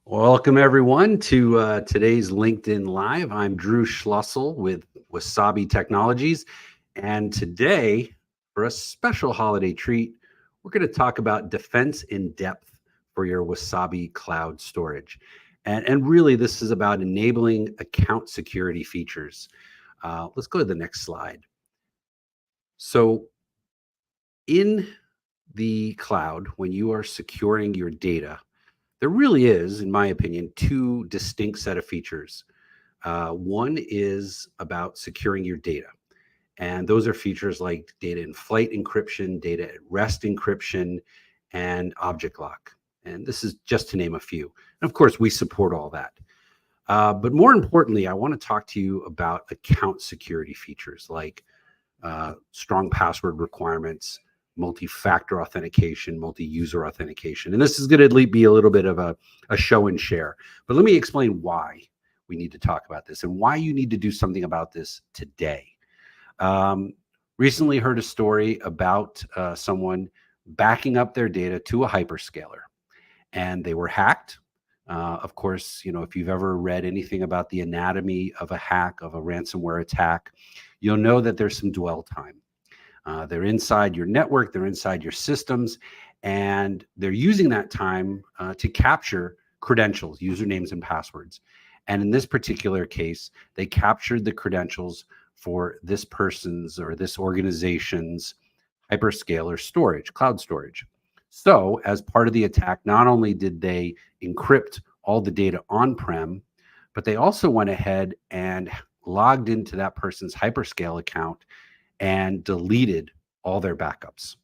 Welcome, everyone, to today's LinkedIn Live. I'm Drew Schlussel with Wasabi Technologies. And today, for a special holiday treat, we're going to talk about defense in depth for your Wasabi cloud storage. And really, this is about enabling account security features. Let's go to the next slide. So, in the cloud, when you are securing your data, there really is, in my opinion, two distinct set of features. One is about securing your data. And those are features like data in flight encryption, data at rest encryption, and object lock. And this is just to name a few. And of course, we support all that. But more importantly, I want to talk to you about account security features like strong password requirements, multi-factor authentication, multi-user authentication. And this is going to be a little bit of a show and share. But let me explain why we need to talk about this and why you need to do something about this today. Recently heard a story about someone backing up their data to a hyperscaler, and they were hacked. Of course, if you've ever read anything about the anatomy of a hack, of a ransomware attack, you'll know that there's some dwell time. They're inside your network, they're inside your systems, and they're using that time to capture credentials, usernames, and passwords. And in this particular case, they captured the credentials for this person's or this organization's hyperscaler storage, cloud storage. So as part of the attack, not only did they encrypt all the data on-prem, but they also went ahead and logged into that person's hyperscale account and deleted all their backups.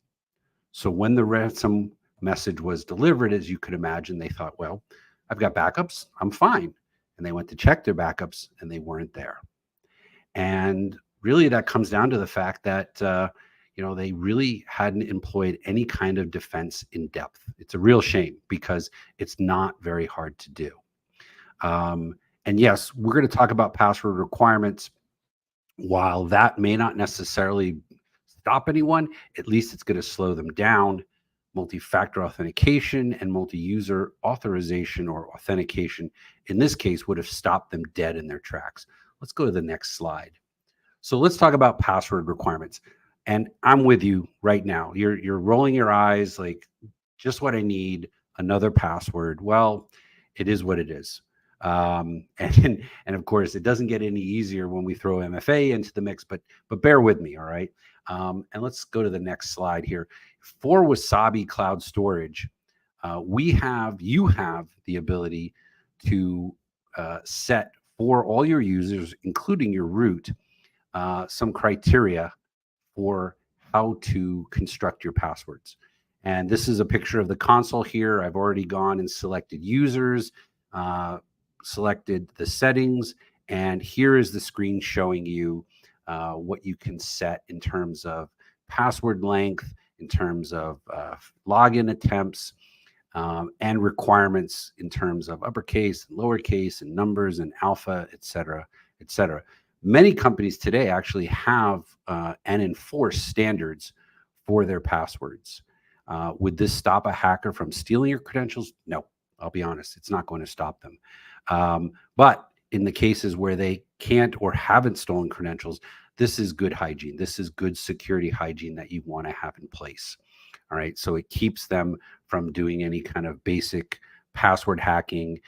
So when the ransom message was delivered, as you could imagine, they thought, well, I've got backups, I'm fine. And they went to check their backups and they weren't there. And really that comes down to the fact that they really hadn't employed any kind of defense in depth. It's a real shame because it's not very hard to do. And yes, we're going to talk about password requirements. While that may not necessarily stop anyone, at least it's going to slow them down. Multi-factor authentication and multi-user authorization or authentication, in this case, would have stopped them dead in their tracks. Let's go to the next slide. So let's talk about password requirements. And I'm with you right now. You're rolling your eyes like, just what I need, another password. Well, it is what it is. And of course, it doesn't get any easier when we throw MFA into the mix, but bear with me, all right? And let's go to the next slide here. For Wasabi Cloud Storage, you have the ability to set for all your users, including your root, some criteria for how to construct your passwords. And this is a picture of the console here. I've already gone and selected users, selected the settings, and here is the screen showing you what you can set in terms of password length, in terms of login attempts, and requirements in terms of uppercase and lowercase and numbers and alpha, et cetera, et cetera. Many companies today actually have and enforce standards for their passwords. Would this stop a hacker from stealing your credentials? No, I'll be honest, it's not going to stop them. But in the cases where they can't or haven't stolen credentials, this is good hygiene. This is good security hygiene that you want to have in place. All right, so it keeps them from doing any kind of basic password hacking,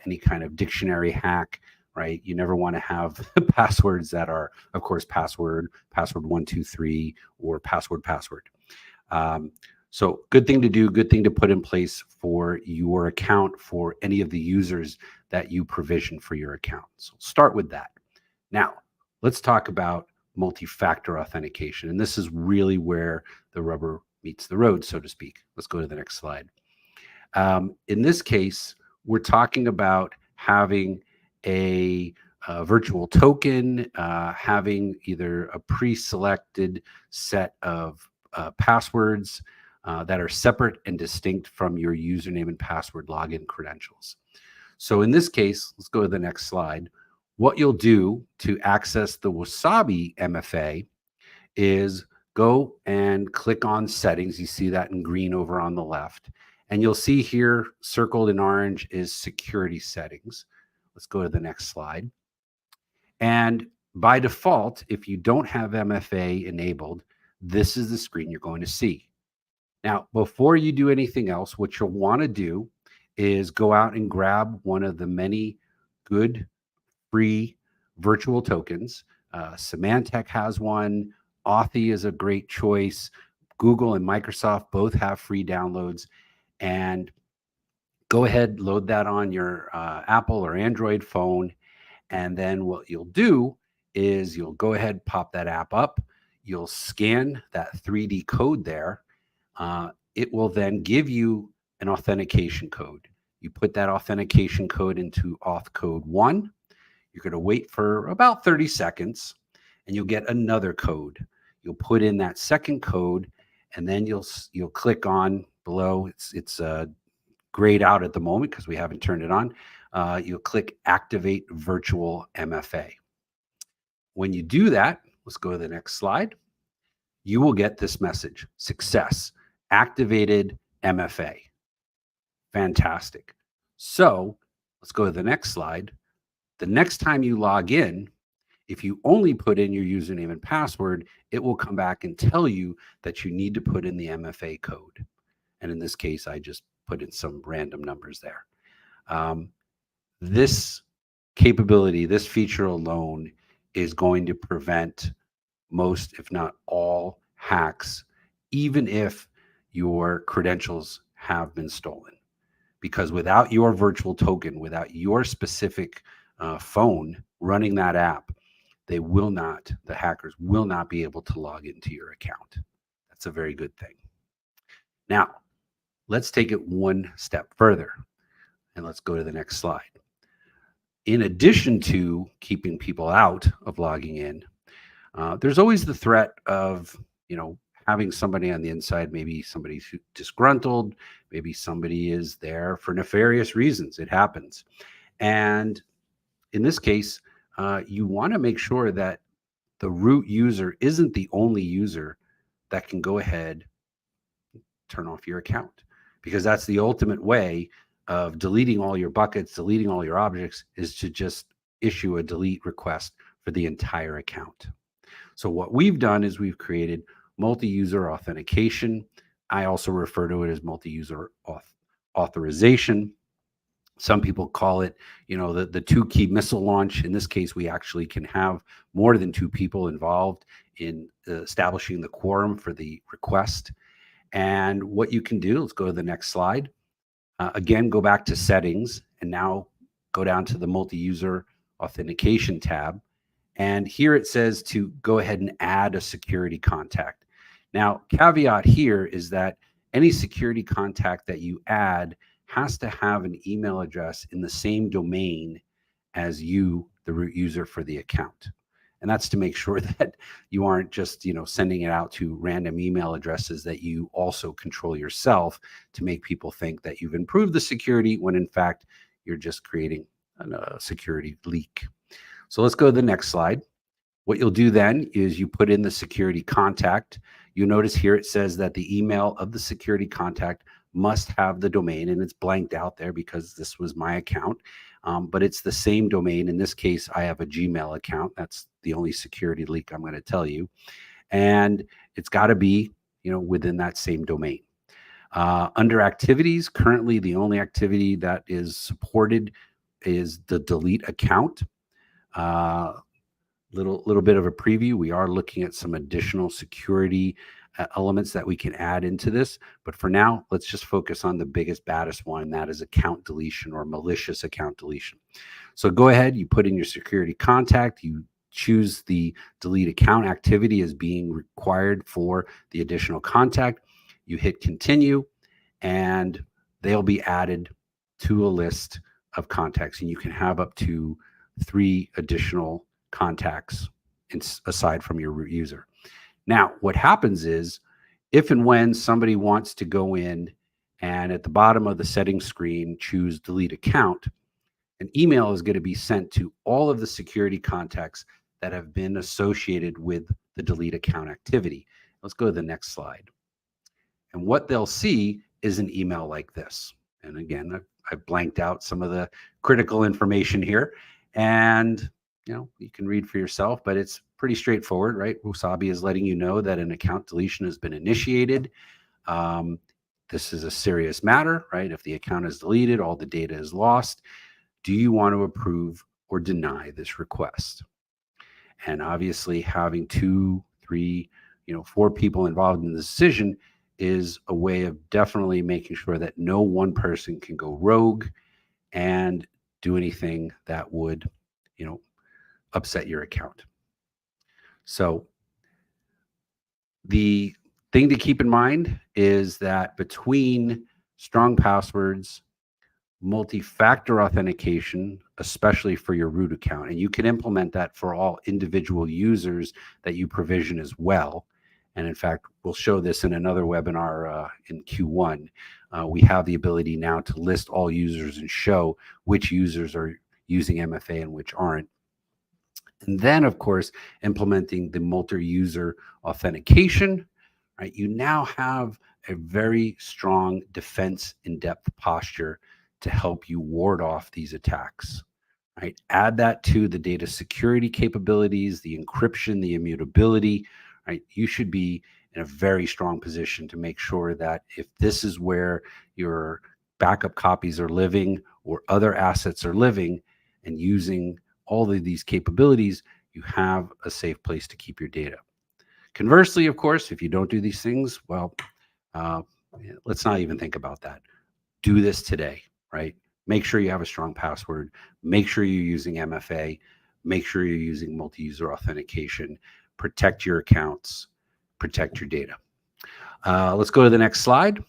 any kind of dictionary hack, right? You never want to have passwords that are, of course, password 123, or password. So good thing to do, good thing to put in place for your account, for any of the users that you provision for your account. So start with that. Now, let's talk about multi-factor authentication. And this is really where the rubber meets the road, so to speak. Let's go to the next slide. In this case, we're talking about having a virtual token, having either a pre-selected set of passwords that are separate and distinct from your username and password login credentials. So in this case, let's go to the next slide. What you'll do to access the Wasabi MFA is go and click on settings. You see that in green over on the left. And you'll see here circled in orange is security settings. Let's go to the next slide. And by default, if you don't have MFA enabled, this is the screen you're going to see. Now, before you do anything else, what you'll want to do is go out and grab one of the many good free virtual tokens. Symantec has one. Authy is a great choice. Google and Microsoft both have free downloads. And go ahead, load that on your Apple or Android phone. And then what you'll do is you'll go ahead, pop that app up. You'll scan that 3D code there. It will then give you an authentication code. You put that authentication code into auth code 1. You're going to wait for about 30 seconds and you'll get another code. You'll put in that second code and then you'll click on below. It's grayed out at the moment because we haven't turned it on. You'll click activate virtual MFA. When you do that, let's go to the next slide. You will get this message: success, activated MFA. Fantastic. So let's go to the next slide. The next time you log in, if you only put in your username and password, it will come back and tell you that you need to put in the MFA code. And in this case, I just put in some random numbers there. This capability, this feature alone is going to prevent most, if not all, hacks, even if your credentials have been stolen. Because without your virtual token, without your specific phone running that app, the hackers will not be able to log into your account. That's a very good thing. Now, let's take it one step further and let's go to the next slide. In addition to keeping people out of logging in, there's always the threat of, having somebody on the inside, maybe somebody's disgruntled, maybe somebody is there for nefarious reasons. It happens. And in this case, you want to make sure that the root user isn't the only user that can go ahead, turn off your account, because that's the ultimate way of deleting all your buckets, deleting all your objects, is to just issue a delete request for the entire account. So what we've done is we've created multi-user authentication. I also refer to it as multi-user authorization. Some people call it, the two-key missile launch. In this case, we actually can have more than two people involved in establishing the quorum for the request. And what you can do, let's go to the next slide. Again, go back to settings and now go down to the multi-user authentication tab. And here it says to go ahead and add a security contact. Now, caveat here is that any security contact that you add has to have an email address in the same domain as you, the root user for the account. And that's to make sure that you aren't just, sending it out to random email addresses that you also control yourself to make people think that you've improved the security when in fact you're just creating a security leak. So let's go to the next slide. What you'll do then is you put in the security contact. You notice here it says that the email of the security contact must have the domain, and it's blanked out there because this was my account. But it's the same domain. In this case, I have a Gmail account. That's the only security leak I'm going to tell you. And it's got to be, within that same domain. Under activities, currently the only activity that is supported is the delete account. Little bit of a preview. We are looking at some additional security elements that we can add into this. But for now, let's just focus on the biggest, baddest one, and that is account deletion or malicious account deletion. So go ahead, you put in your security contact, you choose the delete account activity as being required for the additional contact. You hit continue, and they'll be added to a list of contacts, and you can have up to 3 additional contacts aside from your root user. Now, what happens is if and when somebody wants to go in and at the bottom of the settings screen choose delete account, an email is going to be sent to all of the security contacts that have been associated with the delete account activity. Let's go to the next slide. And what they'll see is an email like this. And again, I've blanked out some of the critical information here, and you can read for yourself, but it's pretty straightforward, right? Wasabi is letting you know that an account deletion has been initiated. Um, this is a serious matter, right? If the account is deleted, all the data is lost. Do you want to approve or deny this request? And obviously, having 2, 3, 4 people involved in the decision is a way of definitely making sure that no one person can go rogue and do anything that would, upset your account. So the thing to keep in mind is that between strong passwords, multi-factor authentication, especially for your root account, and you can implement that for all individual users that you provision as well. And in fact, we'll show this in another webinar in Q1. We have the ability now to list all users and show which users are using MFA and which aren't. And then, of course, implementing the multi-user authentication, right? You now have a very strong defense in-depth posture to help you ward off these attacks, right? Add that to the data security capabilities, the encryption, the immutability, right? You should be in a very strong position to make sure that if this is where your backup copies are living or other assets are living and using all of these capabilities, you have a safe place to keep your data. Conversely, of course, if you don't do these things, well, let's not even think about that. Do this today, right? Make sure you have a strong password. Make sure you're using MFA. Make sure you're using multi-user authentication. Protect your accounts. Protect your data. Let's go to the next slide.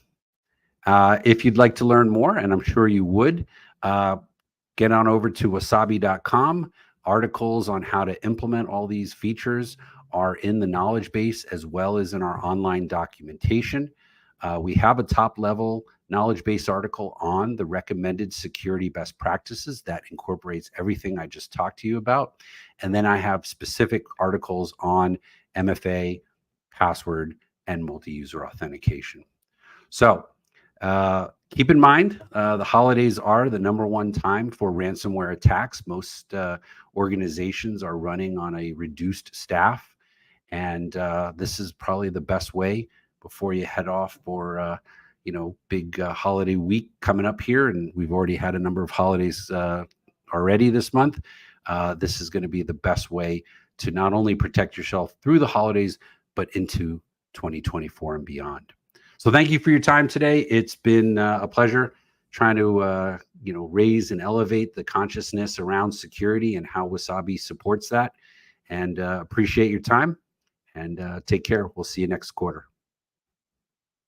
If you'd like to learn more, and I'm sure you would, get on over to wasabi.com. Articles on how to implement all these features are in the knowledge base as well as in our online documentation. We have a top level knowledge base article on the recommended security best practices that incorporates everything I just talked to you about. And then I have specific articles on MFA, password, and multi-user authentication. So keep in mind, the holidays are the #1 time for ransomware attacks. Most organizations are running on a reduced staff, and this is probably the best way before you head off for big holiday week coming up here. And we've already had a number of holidays already this month. This is going to be the best way to not only protect yourself through the holidays, but into 2024 and beyond. So thank you for your time today. It's been a pleasure trying to raise and elevate the consciousness around security and how Wasabi supports that. And appreciate your time, and take care. We'll see you next quarter.